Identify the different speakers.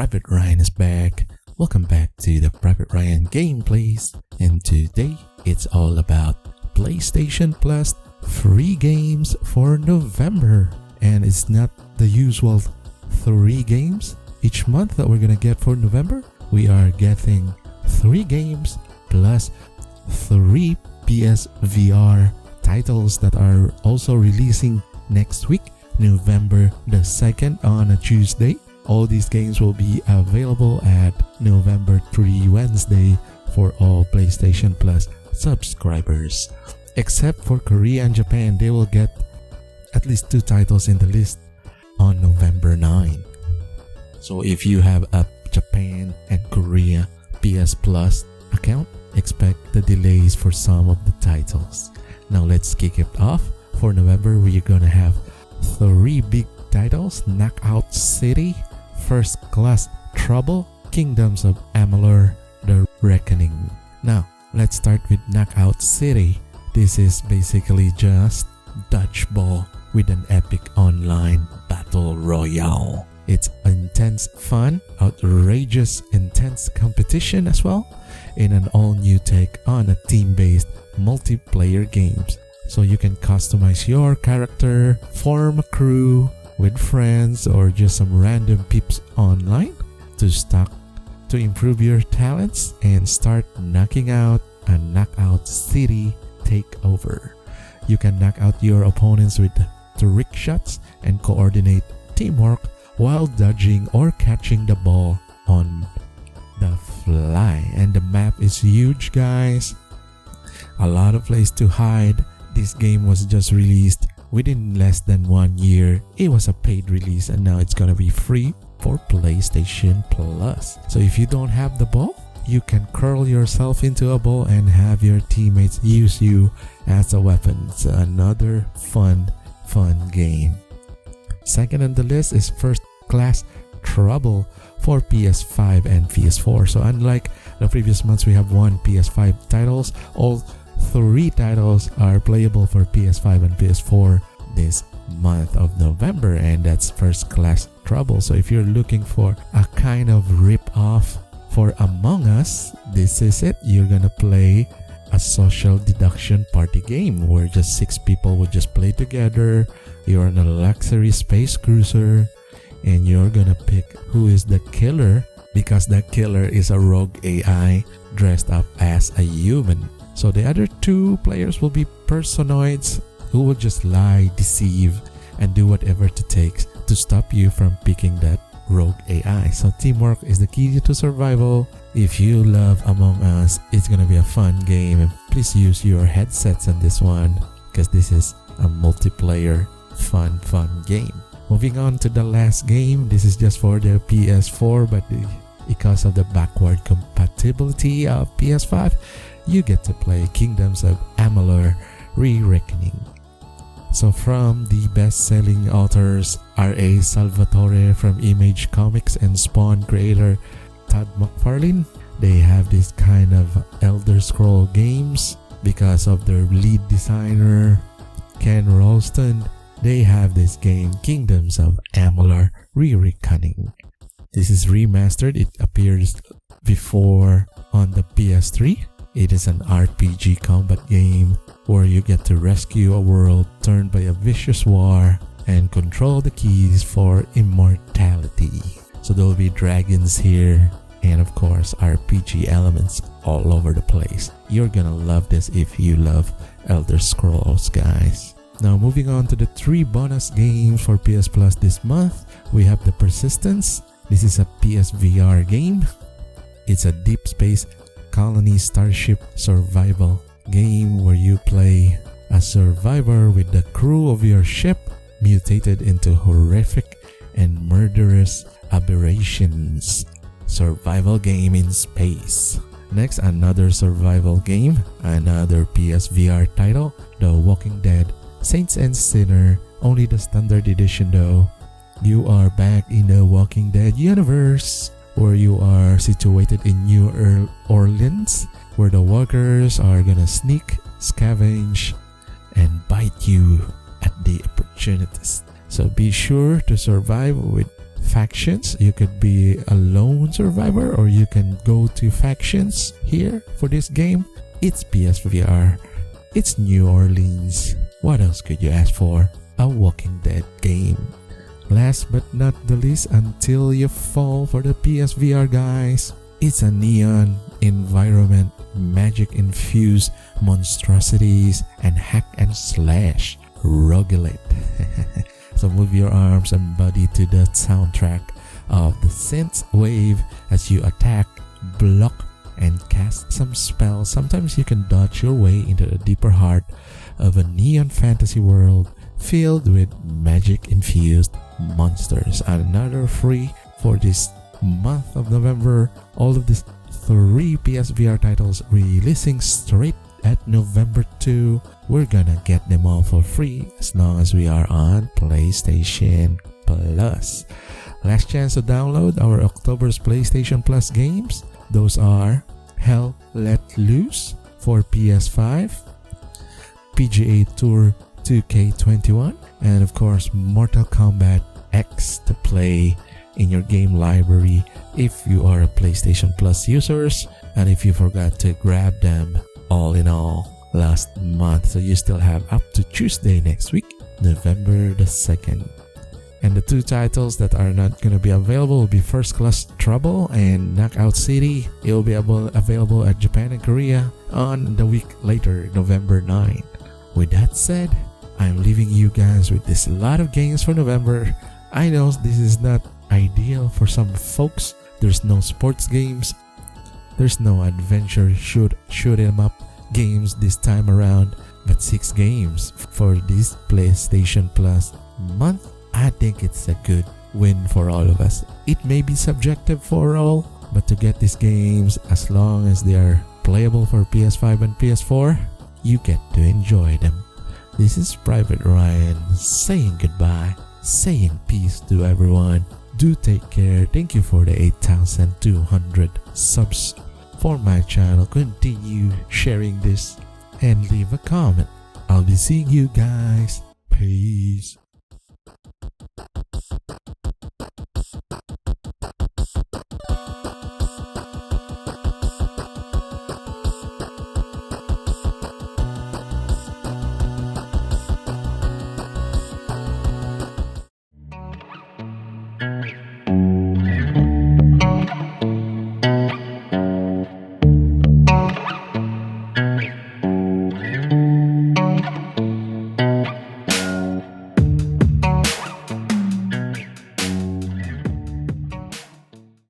Speaker 1: Private Ryan is back. Welcome back to the Private Ryan gameplays, and today it's all about PlayStation Plus free games for November. And it's not the usual 3 games each month that we're gonna get for November. We are getting 3 games plus 3 PSVR titles that are also releasing next week, November the 2nd on a Tuesday. All these games will be available at November 3 Wednesday for all PlayStation Plus subscribers. Except for Korea and Japan, they will get at least 2 titles in the list on November 9. So if you have a Japan and Korea PS Plus account, expect the delays for some of the titles. Now let's kick it off. For November, we're gonna have 3 big titles: Knockout City, First Class Trouble, Kingdoms of Amalur, The Reckoning. Now, let's start with Knockout City. This is basically just dodgeball with an epic online battle royale. It's intense fun, outrageous, intense competition as well, in an all-new take on a team-based multiplayer games. So you can customize your character, form a crew with friends or just some random peeps online to improve your talents and start knocking out a Knockout City takeover. You can knock out your opponents with trick shots and coordinate teamwork while dodging or catching the ball on the fly. And the map is huge, guys. A lot of place to hide. This game was just released within less than 1 year. It was a paid release and now it's gonna be free for PlayStation Plus. So if you don't have the ball, you can curl yourself into a ball and have your teammates use you as a weapon. It's another fun game. Second on the list is First Class Trouble for PS5 and PS4. So unlike the previous months, we have 1 PS5 titles. All 3 titles are playable for PS5 and PS4 this month of November, and that's First Class Trouble. So if you're looking for a kind of rip-off for Among Us, this is it. You're gonna play a social deduction party game where just 6 people would just play together. You're on a luxury space cruiser and you're gonna pick who is the killer, because the killer is a rogue AI dressed up as a human. So the other 2 players will be personoids who will just lie, deceive, and do whatever it takes to stop you from picking that rogue AI. So teamwork is the key to survival. If you love Among Us, it's gonna be a fun game. Please use your headsets on this one because this is a multiplayer fun game. Moving on to the last game. This is just for the PS4, but because of the backward compatibility of PS5, you get to play Kingdoms of Amalur: Re-Reckoning. So from the best-selling authors R.A. Salvatore from Image Comics and Spawn creator Todd McFarlane, they have this kind of Elder Scroll games. Because of their lead designer Ken Ralston, they have this game Kingdoms of Amalur: Re-Reckoning. This is remastered. It appears before on the PS3. It is an RPG combat game where you get to rescue a world turned by a vicious war and control the keys for immortality. So there will be dragons here and of course RPG elements all over the place. You're gonna love this if you love Elder Scrolls, guys. Now moving on to the 3 bonus games for PS Plus this month, we have The Persistence. This is a PSVR game. It's a deep space colony starship survival game where you play a survivor with the crew of your ship mutated into horrific and murderous aberrations. Survival game in space. Next, another survival game, another PSVR title, The Walking Dead Saints and Sinner, only the standard edition though. You are back in the Walking Dead universe, where you are situated in New Orleans, where the walkers are gonna sneak, scavenge, and bite you at the opportunities. So be sure to survive with factions. You could be a lone survivor or you can go to factions here for this game. It's PSVR. It's New Orleans. What else could you ask for? A Walking Dead game. Last but not the least, Until You Fall for the PSVR, guys. It's a neon environment, magic infused monstrosities, and hack and slash roguelite. So move your arms and body to the soundtrack of the synth wave as you attack, block, and cast some spells. Sometimes you can dodge your way into the deeper heart of a neon fantasy world filled with magic infused monsters. Another free for this month of November. All of these 3 PSVR titles releasing straight at November 2. We're gonna get them all for free as long as we are on PlayStation Plus. Last chance to download our October's PlayStation Plus games. Those are Hell Let Loose for PS5, PGA Tour 2K21, and of course Mortal Kombat X to play in your game library if you are a PlayStation Plus users and if you forgot to grab them all in all last month. So you still have up to Tuesday next week, November the 2nd. And the 2 titles that are not going to be available will be First Class Trouble and Knockout City. It will be available at Japan and Korea on the week later, November 9. With that said, I'm leaving you guys with this lot of games for November. I know this is not ideal for some folks. There's no sports games. There's no adventure shoot 'em up games this time around. But 6 games for this PlayStation Plus month. I think it's a good win for all of us. It may be subjective for all, but to get these games, as long as they are playable for PS5 and PS4, you get to enjoy them. This is Private Ryan saying goodbye, saying peace to everyone. Do take care. Thank you for the 8,200 subs for my channel. Continue sharing this and leave a comment. I'll be seeing you guys. Peace.